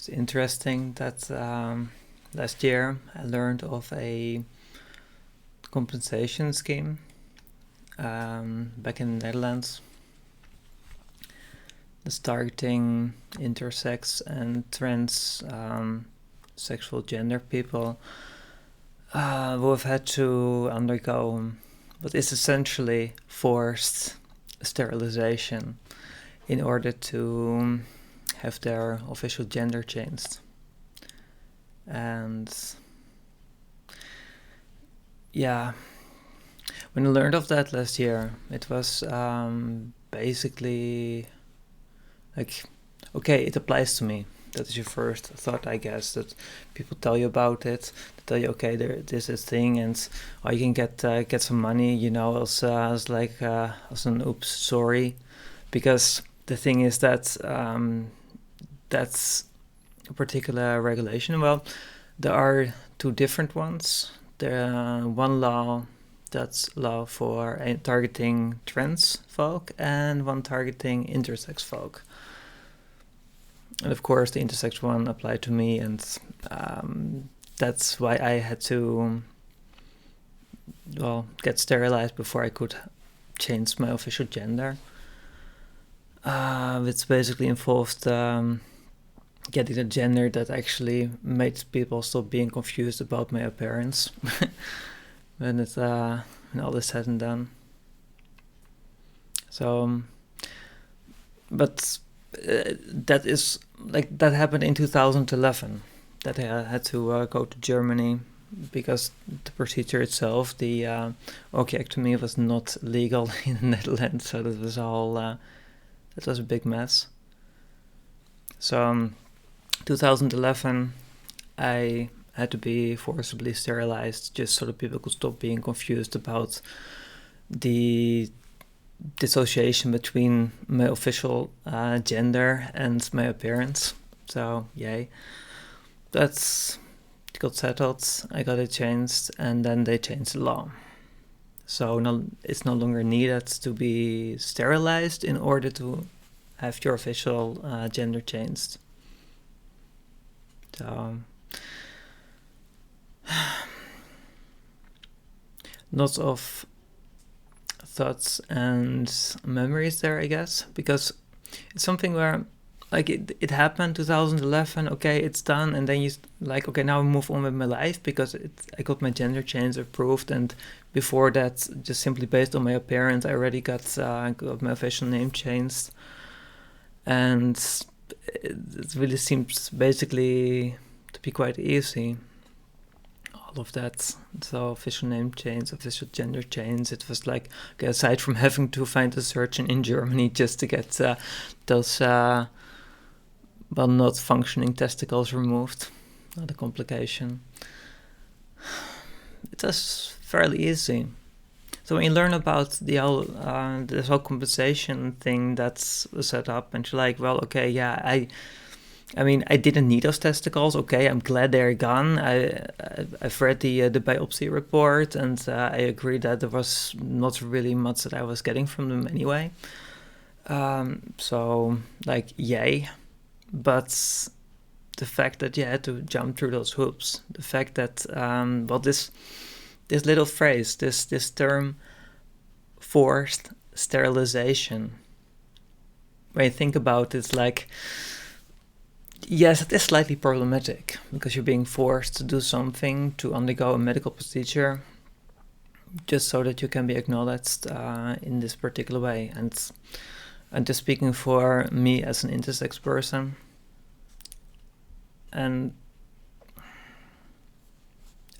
It's interesting that last year I learned of a compensation scheme back in the Netherlands. That's targeting intersex and trans sexual gender people who have had to undergo what is essentially forced sterilization in order to have their official gender changed. And yeah, when I learned of that last year, it was basically like, okay, it applies to me. That is your first thought, I guess, that people tell you about it, to tell you, okay, this is thing, and you can get some money, as an oops, sorry, because the thing is that that's a particular regulation. Well, there are two different ones. There one law that's law for targeting trans folk, and one targeting intersex folk. And of course, the intersex one applied to me, and that's why I had to, get sterilized before I could change my official gender. Which basically involved getting a gender that actually made people stop being confused about my appearance when all is said and done. So, but that happened in 2011. That I had to go to Germany because the procedure itself, the orchiectomy, was not legal in the Netherlands. So that was that was a big mess. So 2011, I had to be forcibly sterilized just so that people could stop being confused about the dissociation between my official gender and my appearance. So yay, that's got settled. I got it changed, and then they changed the law. So it's no longer needed to be sterilized in order to have your official gender changed. So lots of thoughts and memories there, I guess, because it's something where it happened 2011, okay, it's done, and then you okay, now I move on with my life because I got my gender change approved, and before that, just simply based on my appearance, I already got my official name changed, and it really seems basically to be quite easy. All of that, so official name change, official gender change. It was okay, aside from having to find a surgeon in Germany just to get those not functioning testicles removed, not a complication. It was fairly easy. So when you learn about this whole compensation thing that's set up, and you're like, well, okay, yeah, I mean, I didn't need those testicles. Okay, I'm glad they're gone. I've read the biopsy report, and I agree that there was not really much that I was getting from them anyway. So, yay. But the fact that you had to jump through those hoops, the fact that, this little phrase, this term, forced sterilization, when you think about it, it's yes, it is slightly problematic because you're being forced to do something, to undergo a medical procedure, just so that you can be acknowledged in this particular way. And I'm just speaking for me as an intersex person. And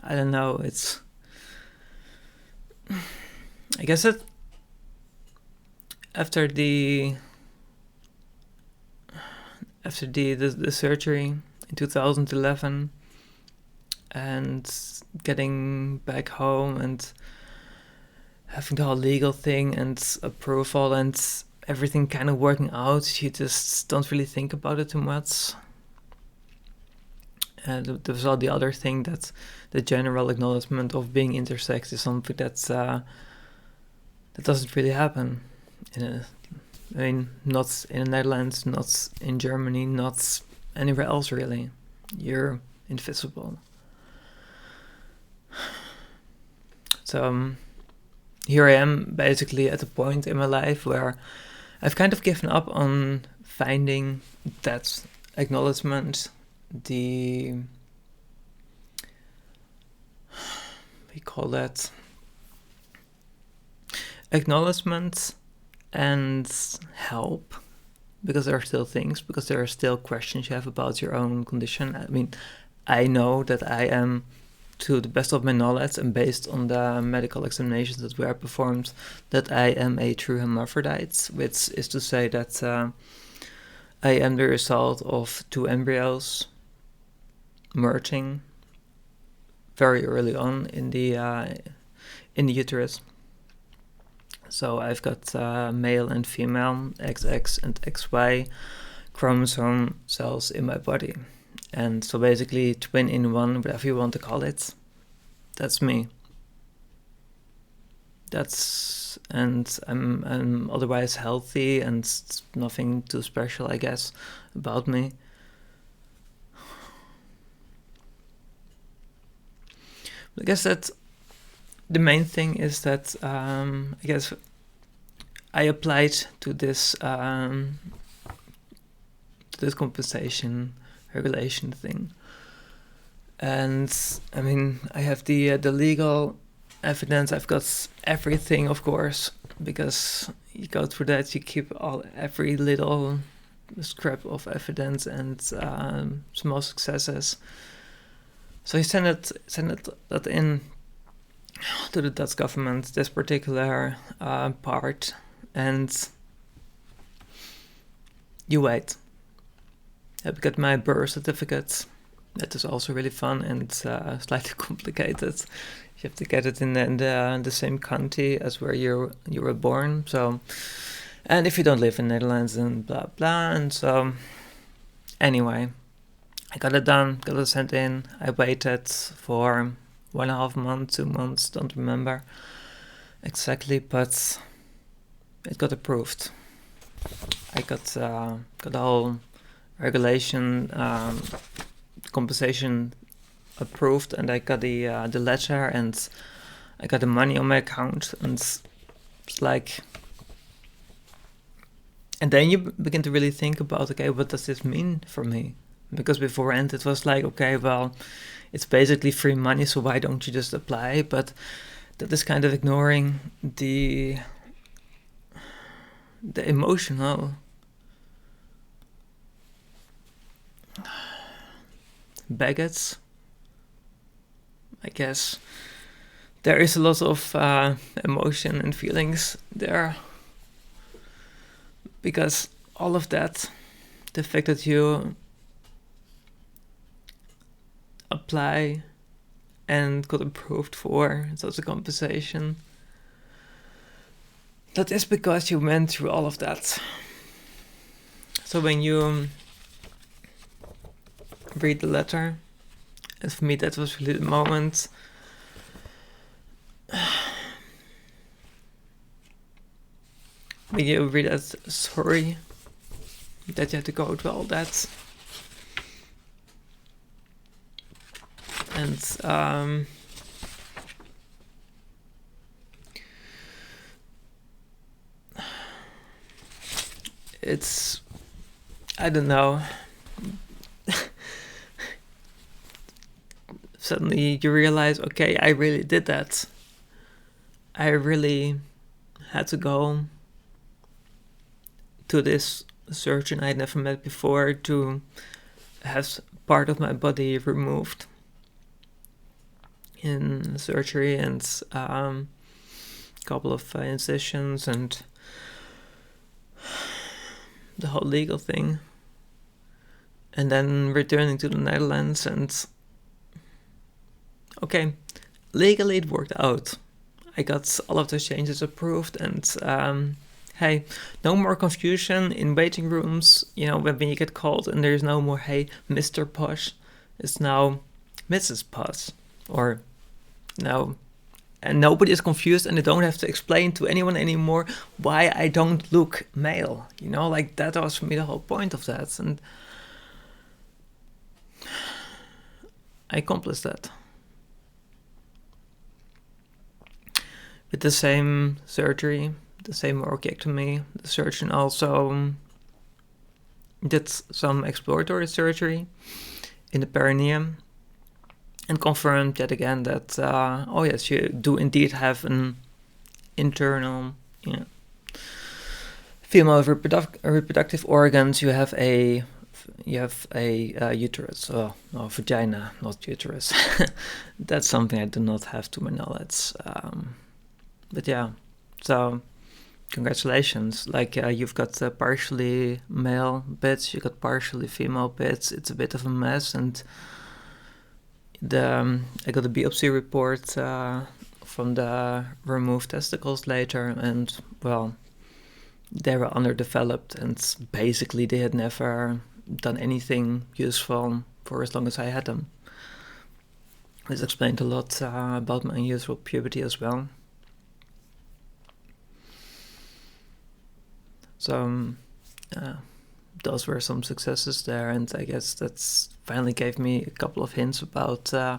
I don't know, I guess that after the surgery in 2011 and getting back home and having the whole legal thing and approval and everything kind of working out, you just don't really think about it too much. And there was all the other thing that the general acknowledgement of being intersex is something that doesn't really happen. Not in the Netherlands, not in Germany, not anywhere else really. You're invisible. So here I am basically at a point in my life where I've kind of given up on finding that acknowledgement, we call that acknowledgement and help, because there are still things, because there are still questions you have about your own condition. I mean, I know that I am, to the best of my knowledge and based on the medical examinations that were performed, that I am a true hermaphrodite, which is to say that I am the result of two embryos merging very early on in the uterus. So I've got male and female, XX and XY chromosome cells in my body. And so basically twin in one, whatever you want to call it, that's me. And I'm otherwise healthy and nothing too special, I guess, about me. I guess that the main thing is that I guess I applied to this compensation regulation thing, and I mean I have the legal evidence. I've got everything, of course, because you go through that, you keep every little scrap of evidence and small successes. So I sent that in to the Dutch government, this particular part, and you wait. I've got my birth certificate. That is also really fun and slightly complicated. You have to get it in the same county as where you were born. So, and if you don't live in Netherlands, and blah blah. And so, anyway, I got it done, got it sent in. I waited for 1.5 months, 2 months, don't remember exactly, but it got approved. I got the whole regulation compensation approved, and I got the letter, and I got the money on my account, and it's like, and then you begin to really think about, okay, what does this mean for me? Because beforehand it was like, okay, well, it's basically free money, so why don't you just apply? But that is kind of ignoring the emotional baggage, I guess. There is a lot of emotion and feelings there, because all of that, the fact that you apply and got approved for such a compensation, that is because you went through all of that. So when you read the letter, and for me that was really the moment when you read that, sorry that you had to go through all that. And it's, I don't know, suddenly you realize, okay, I really did that. I really had to go to this surgeon I'd never met before to have part of my body removed in surgery, and a couple of incisions and the whole legal thing, and then returning to the Netherlands, and okay, legally it worked out. I got all of those changes approved, and hey, no more confusion in waiting rooms, you know, when you get called, and there's no more, hey, Mr. Posh, it's now Mrs. Posh, or no, and nobody is confused, and I don't have to explain to anyone anymore why I don't look male, you know, like that was for me the whole point of that. And I accomplished that. With the same surgery, the same orchiectomy, the surgeon also did some exploratory surgery in the perineum and confirmed yet again that, oh yes, you do indeed have an internal, female reproductive organs. You have a uterus, no, vagina, not uterus. That's something I do not have to my knowledge. But yeah, so congratulations. Like you've got partially male bits, you got partially female bits. It's a bit of a mess, and I got a biopsy report from the removed testicles later, and well, they were underdeveloped, and basically they had never done anything useful for as long as I had them. This explained a lot about my unusual puberty as well. So those were some successes there, and I guess that's finally gave me a couple of hints about my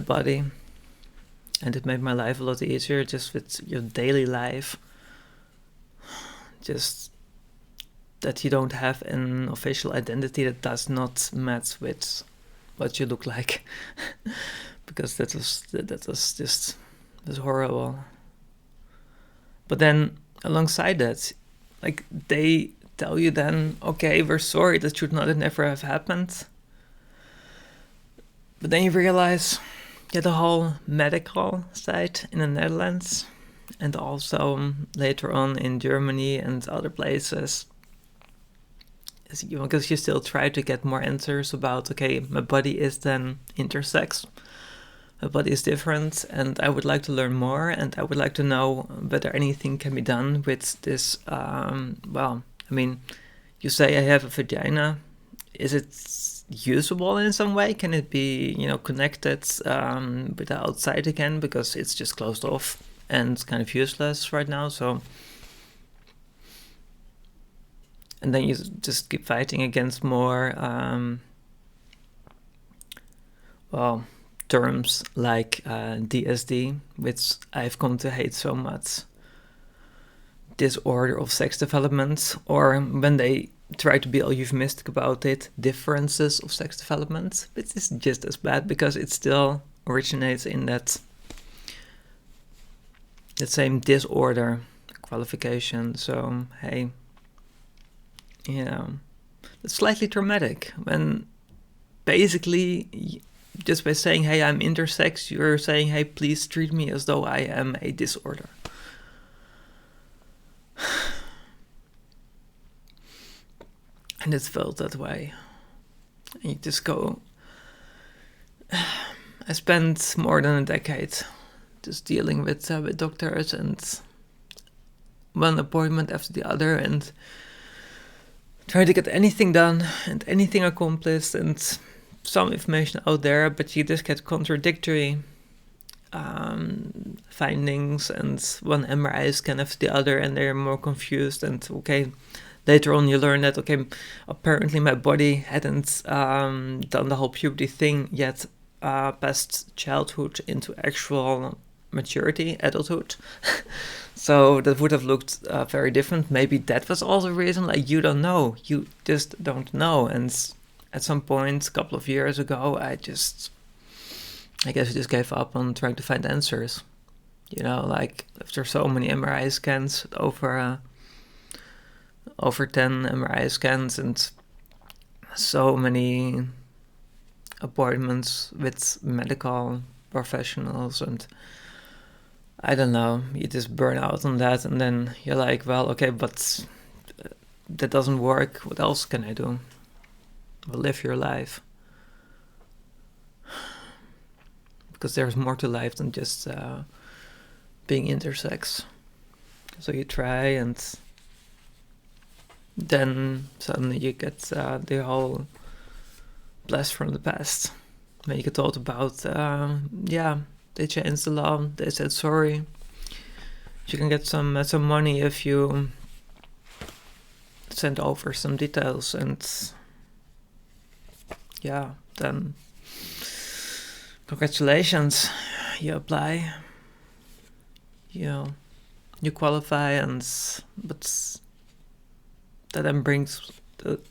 body, and it made my life a lot easier just with your daily life. Just that you don't have an official identity that does not match with what you look like, because that was horrible. But then alongside that, like they tell you then, okay, we're sorry, that should not never have happened. But then you realize, the whole medical side in the Netherlands, and also later on in Germany and other places, because you still try to get more answers about, okay, my body is then intersex, my body is different, and I would like to learn more, and I would like to know whether anything can be done with this. Well, I mean, you say I have a vagina. Is it usable in some way? Can it be, connected with the outside again? Because it's just closed off and kind of useless right now. So, and then you just keep fighting against more, terms like DSD, which I've come to hate so much. Disorder of sex development, or when they try to be all euphemistic about it, differences of sex development, which is just as bad because it still originates in that same disorder qualification. So, hey, it's slightly traumatic when basically just by saying, hey, I'm intersex, you're saying, hey, please treat me as though I am a disorder. And it felt that way. And you just go... I spent more than a decade just dealing with doctors, and one appointment after the other, and trying to get anything done and anything accomplished, and some information out there, but you just get contradictory findings, and one MRI scan after the other, and they're more confused. And okay, later on you learn that, okay, apparently my body hadn't done the whole puberty thing yet, past childhood into actual maturity, adulthood. So that would have looked very different. Maybe that was also the reason. Like, you don't know. You just don't know. And at some point, a couple of years ago, I guess I just gave up on trying to find answers. Like after so many MRI scans, over 10 MRI scans, and so many appointments with medical professionals, and I don't know, you just burn out on that, and then you're like, well, okay, but that doesn't work. What else can I do? Well, live your life. Because there's more to life than just being intersex. So you try, and then suddenly you get the whole blast from the past. When you get told about, they changed the law. They said, sorry, you can get some money if you send over some details. And then congratulations, you apply, you you qualify, but that then brings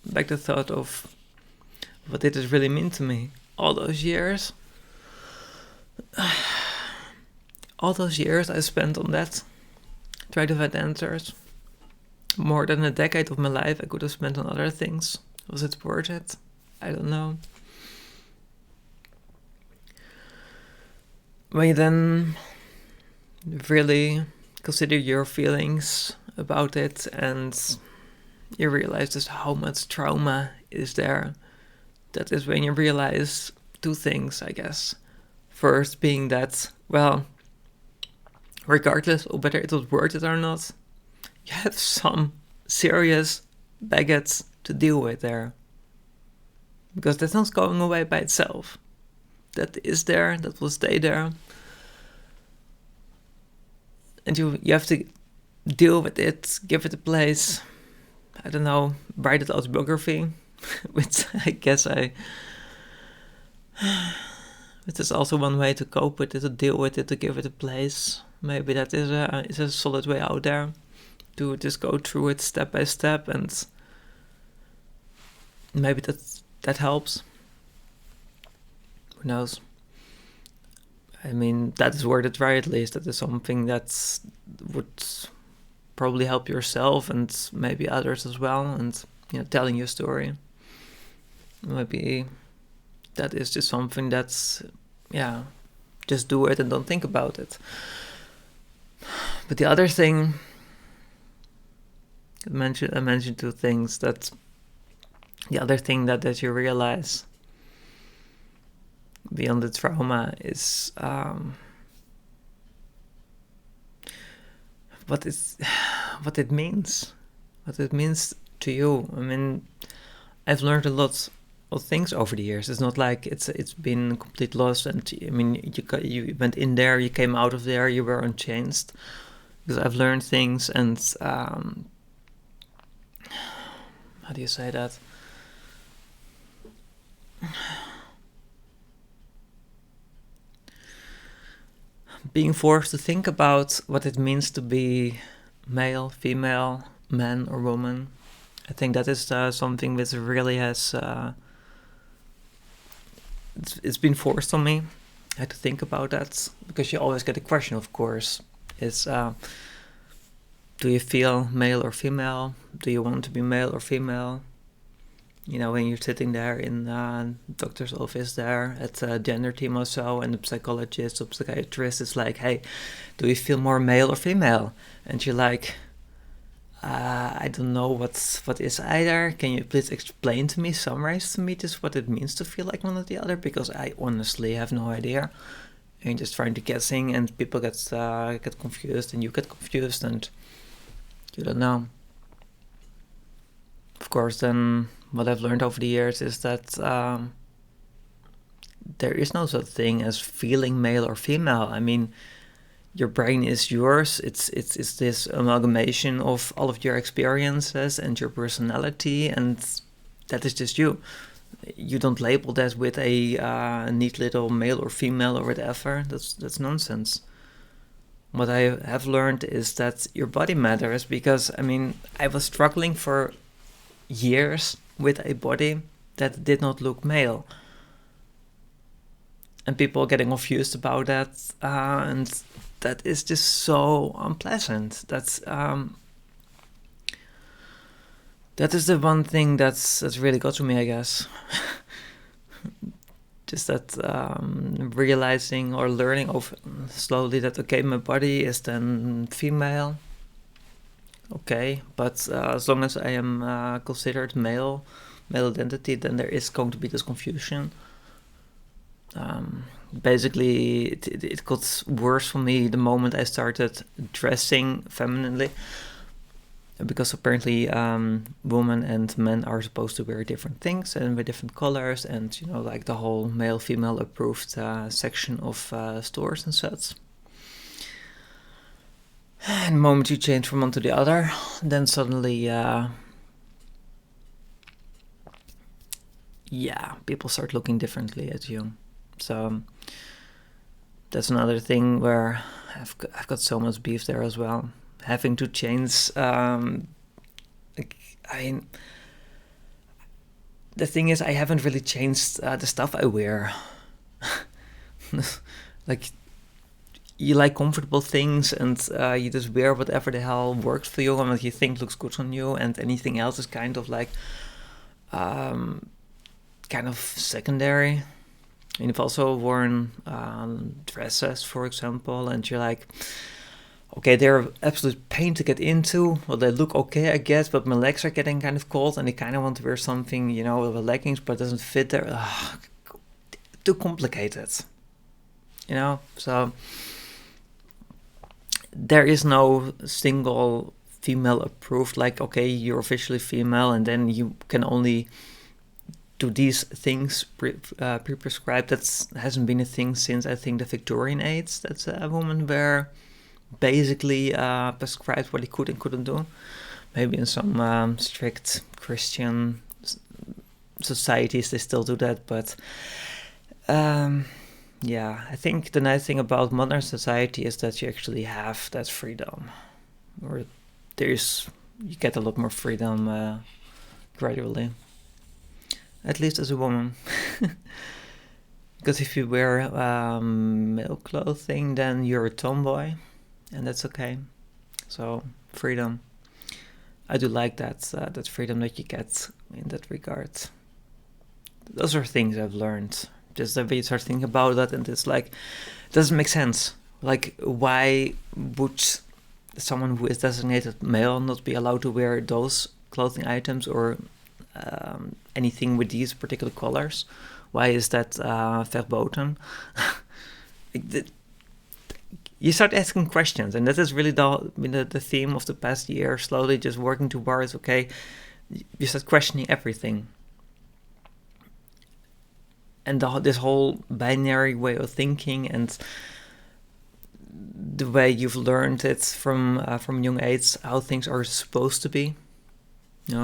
back the thought of what did it really mean to me all those years. All those years I spent on that, trying to find answers. More than a decade of my life I could have spent on other things. Was it worth it? I don't know. When you then really consider your feelings about it and you realize just how much trauma is there, that is when you realize two things, I guess. First being that, well, regardless of whether it was worth it or not, you have some serious baggage to deal with there. Because that's not going away by itself. That is there, that will stay there. And you have to deal with it, give it a place. I don't know, write an autobiography, which I guess which is also one way to cope with it, to deal with it, to give it a place. Maybe that is a solid way out there, to just go through it step by step, and maybe that helps. Who knows? I mean, that is worth a try at least. That is something that would probably help yourself and maybe others as well, and telling your story. Maybe that is just something that's, just do it and don't think about it. But the other thing, I mentioned two things. That the other thing that you realize beyond the trauma is what it means to you. I mean, I've learned a lot of things over the years. It's not like it's been a complete loss. And I mean, you went in there, you came out of there, you were unchanged. Because I've learned things, and how do you say that? Being forced to think about what it means to be male, female, man or woman. I think that is something which really has it's been forced on me. I had to think about that, because you always get a question, of course, is do you feel male or female? Do you want to be male or female? When you're sitting there in doctor's office there at the gender team or so, and the psychologist or psychiatrist is like, hey, do you feel more male or female? And you're like, I don't know what is either. Can you please explain to me, summarize to me just what it means to feel like one or the other? Because I honestly have no idea. And you're just trying to guessing, and people get confused, and you get confused, and you don't know. Of course, then what I've learned over the years is that there is no such thing as feeling male or female. I mean, your brain is yours. It's this amalgamation of all of your experiences and your personality, and that is just you. You don't label that with a neat little male or female or whatever. That's nonsense. What I have learned is that your body matters, because I mean, I was struggling for years with a body that did not look male, and people getting confused about that, and that is just so unpleasant. That is the one thing that's really got to me, I guess. Just that realizing or learning slowly that, okay, my body is then female. Okay, but as long as I am considered male identity, then there is going to be this confusion. Basically, it got worse for me the moment I started dressing femininely, because apparently women and men are supposed to wear different things and with different colors, and like the whole male-female approved section of stores and such. And the moment you change from one to the other, then suddenly people start looking differently at you. So that's another thing where I've got so much beef there as well. Having to change. The thing is, I haven't really changed the stuff I wear. Like, you like comfortable things, and you just wear whatever the hell works for you and what you think looks good on you, and anything else is kind of like kind of secondary. And you've also worn dresses, for example, and you're like, okay, they're absolute pain to get into. Well, they look okay, I guess, but my legs are getting kind of cold, and I kind of want to wear something, with leggings, but it doesn't fit there. Ugh, too complicated, So there is no single female approved, like, okay, you're officially female, and then you can only do these things pre-prescribed. That hasn't been a thing since, I think, the Victorian age. That's a woman were basically prescribed what he could and couldn't do. Maybe in some strict Christian societies they still do that, but I think the nice thing about modern society is that you actually have that freedom, or you get a lot more freedom gradually, at least as a woman. Because if you wear male clothing, then you're a tomboy, and that's okay. So freedom, I do like that freedom that you get in that regard. Those are things I've learned. Just that we start thinking about that, and it's like, it doesn't make sense. Like, why would someone who is designated male not be allowed to wear those clothing items or anything with these particular colors? Why is that verboten? You start asking questions, and that is really the theme of the past year, slowly just working towards, okay, you start questioning everything. And this whole binary way of thinking, and the way you've learned it from young age, how things are supposed to be,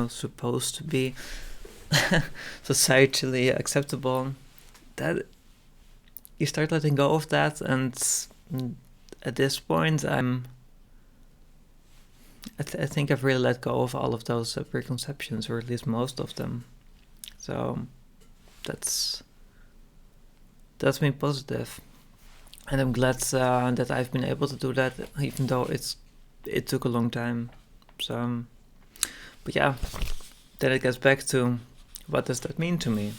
supposed to be societally acceptable, that you start letting go of that. And at this point, I think I've really let go of all of those preconceptions, or at least most of them. So that's been positive, and I'm glad that I've been able to do that, even though it took a long time. So, but yeah, then it gets back to, what does that mean to me?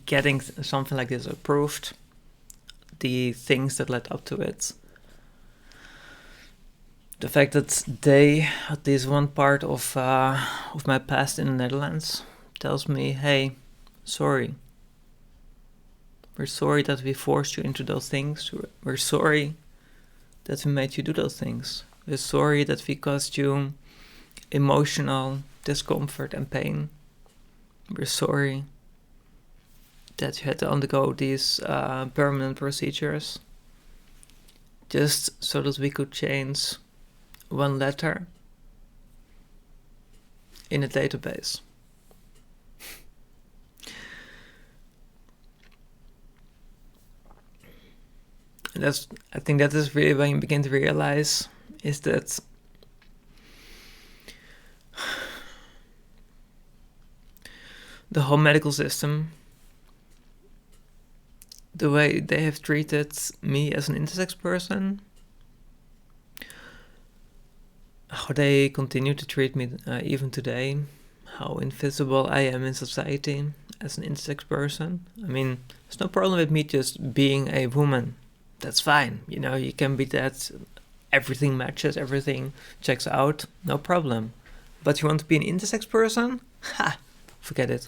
Getting something like this approved, the things that led up to it, the fact that they, at least one part of my past in the Netherlands, tells me, hey, sorry. We're sorry that we forced you into those things. We're sorry that we made you do those things. We're sorry that we caused you emotional discomfort and pain. We're sorry that you had to undergo these permanent procedures just so that we could change one letter in a database. And I think that is really when you begin to realize, is that the whole medical system, the way they have treated me as an intersex person, how they continue to treat me even today, how invisible I am in society as an intersex person. I mean, there's no problem with me just being a woman. That's fine. You can be that. Everything matches, everything checks out, no problem. But you want to be an intersex person? Ha! Forget it.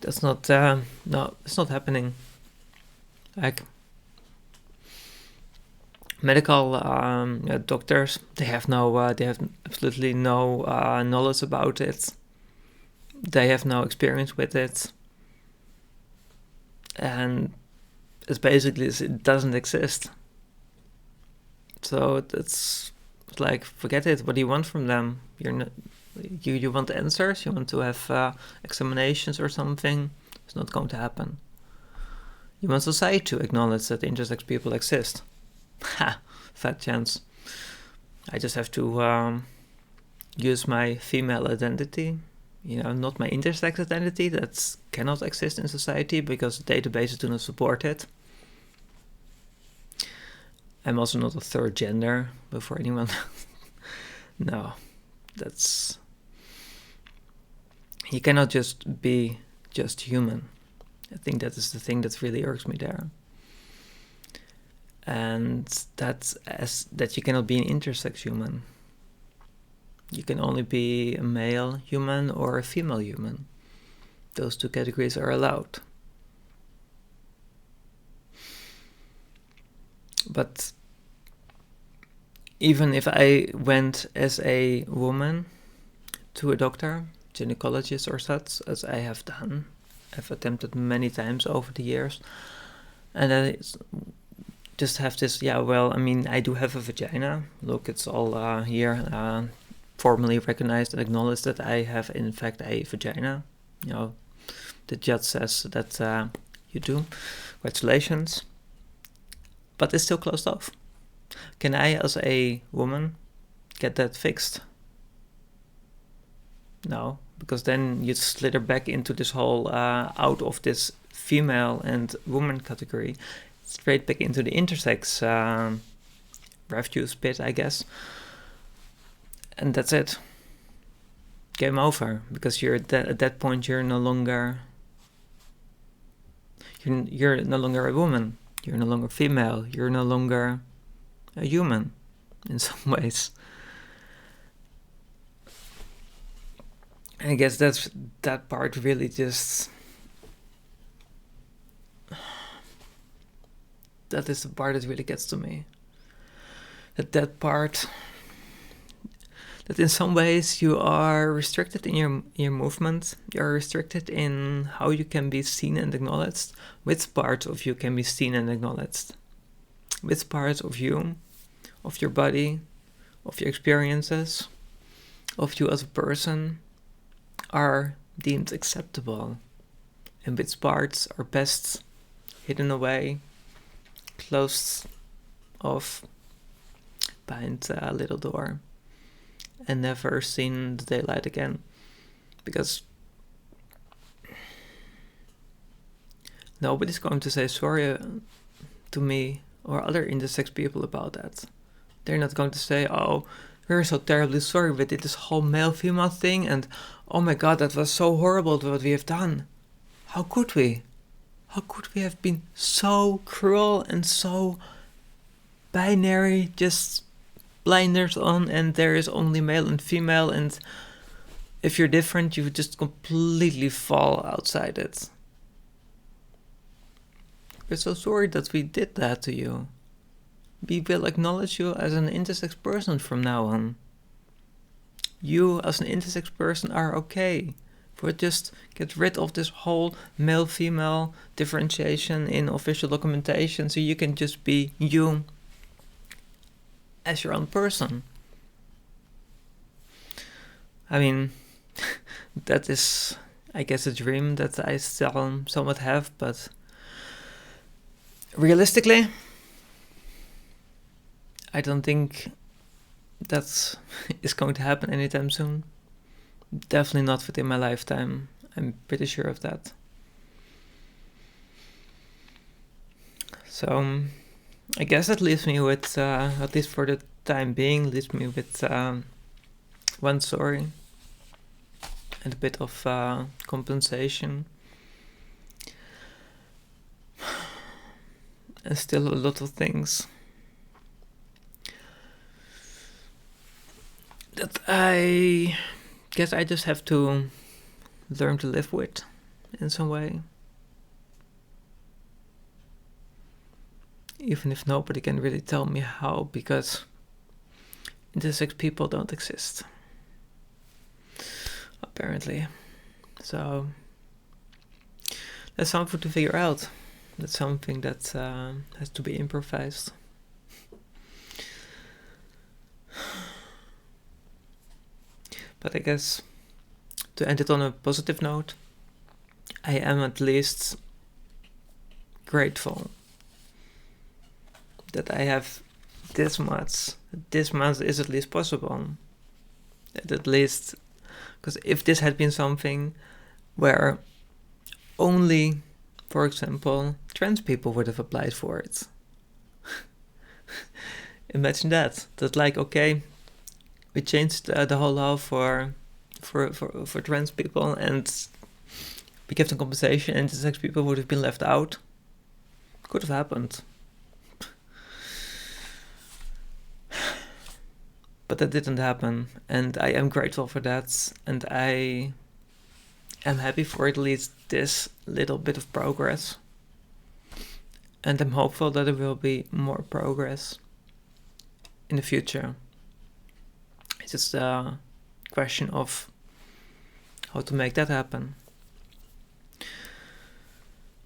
That's not, no, it's not happening. Like, medical doctors, they have absolutely no knowledge about it. They have no experience with it. And it's basically, it doesn't exist. So it's like, forget it. What do you want from them? You want answers? You want to have examinations or something? It's not going to happen. You want society to acknowledge that intersex people exist. Ha! Fat chance. I just have to use my female identity, not my intersex identity. That cannot exist in society because databases do not support it. I'm also not a third gender, before anyone. No, that's... You cannot just be just human. I think that is the thing that really irks me there. And that you cannot be an intersex human. You can only be a male human or a female human. Those two categories are allowed. But even if I went as a woman to a doctor, gynecologist or such, as I have done, I've attempted many times over the years, and I just have this, I do have a vagina. Look, it's all here, formally recognized and acknowledged that I have in fact a vagina. The judge says that you do. Congratulations. But it's still closed off. Can I, as a woman, get that fixed? No, because then you slither back into this whole, out of this female and woman category, straight back into the intersex refuse pit, I guess. And that's it. Game over, because at that point you're no longer a woman. You're no longer female. You're no longer a human, in some ways. And I guess that part really just... That is the part that really gets to me. That part... That in some ways you are restricted in your movement. You're restricted in how you can be seen and acknowledged. Which parts of you can be seen and acknowledged? Which parts of you, of your body, of your experiences, of you as a person are deemed acceptable? And which parts are best hidden away, closed off behind a little door, and never seen the daylight again? Because nobody's going to say sorry to me or other intersex people about that. They're not going to say, oh, we're so terribly sorry, we did this whole male-female thing, and oh my god, that was so horrible what we have done. How could we? How could we have been so cruel and so binary, just blinders on, and there is only male and female, and if you're different, you just completely fall outside it. We're so sorry that we did that to you. We will acknowledge you as an intersex person from now on. You as an intersex person are okay. We'll just get rid of this whole male-female differentiation in official documentation, so you can just be you as your own person. I mean, that is, I guess, a dream that I still somewhat have, but realistically, I don't think that is going to happen anytime soon. Definitely not within my lifetime. I'm pretty sure of that. So, I guess that leaves me with, at least for the time being, leaves me with one story and a bit of compensation. And still a lot of things that I guess I just have to learn to live with in some way. Even if nobody can really tell me how, because intersex people don't exist, apparently. So that's something to figure out. That's something that has to be improvised. But I guess to end it on a positive note, I am at least grateful that I have this much. This much is at least possible. At least, because if this had been something where only, for example, trans people would have applied for it. Imagine that. That like, okay, we changed the whole law for trans people, and we gave them compensation, and intersex people would have been left out. Could have happened. But that didn't happen, and I am grateful for that, and I am happy for at least this little bit of progress. And I'm hopeful that there will be more progress in the future. It's just a question of how to make that happen.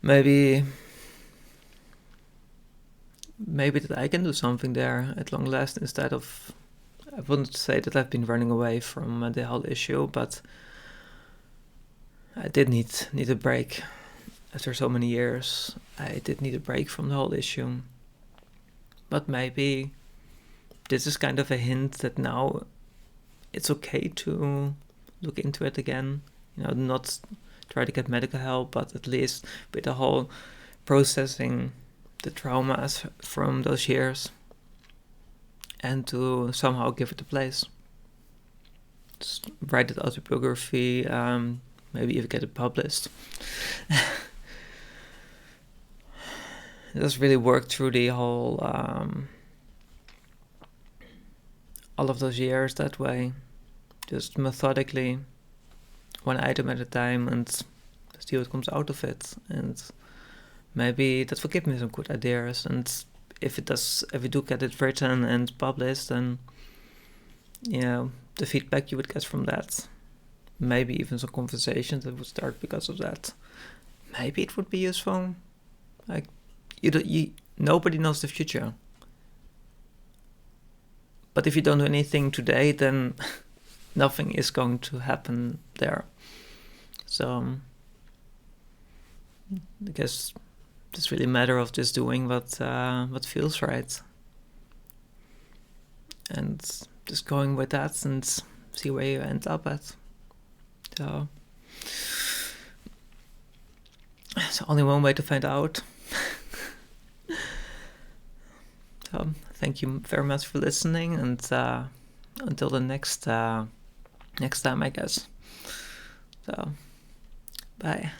Maybe that I can do something there at long last, instead of, I wouldn't say that I've been running away from the whole issue, but I did need a break. After so many years, I did need a break from the whole issue. But maybe this is kind of a hint that now it's okay to look into it again. Not try to get medical help, but at least with the whole processing the traumas from those years, and to somehow give it a place. Just write it autobiography, maybe even get it published. Just really work through the whole, all of those years that way, just methodically, one item at a time, and see what comes out of it. And maybe that will give me some good ideas. And if we do get it written and published, then the feedback you would get from that, maybe even some conversations that would start because of that, maybe it would be useful. Like, nobody knows the future. But if you don't do anything today, then nothing is going to happen there. So I guess it's really a matter of just doing what feels right, and just going with that and see where you end up at. So it's only one way to find out. So thank you very much for listening, and until the next time, I guess. So bye.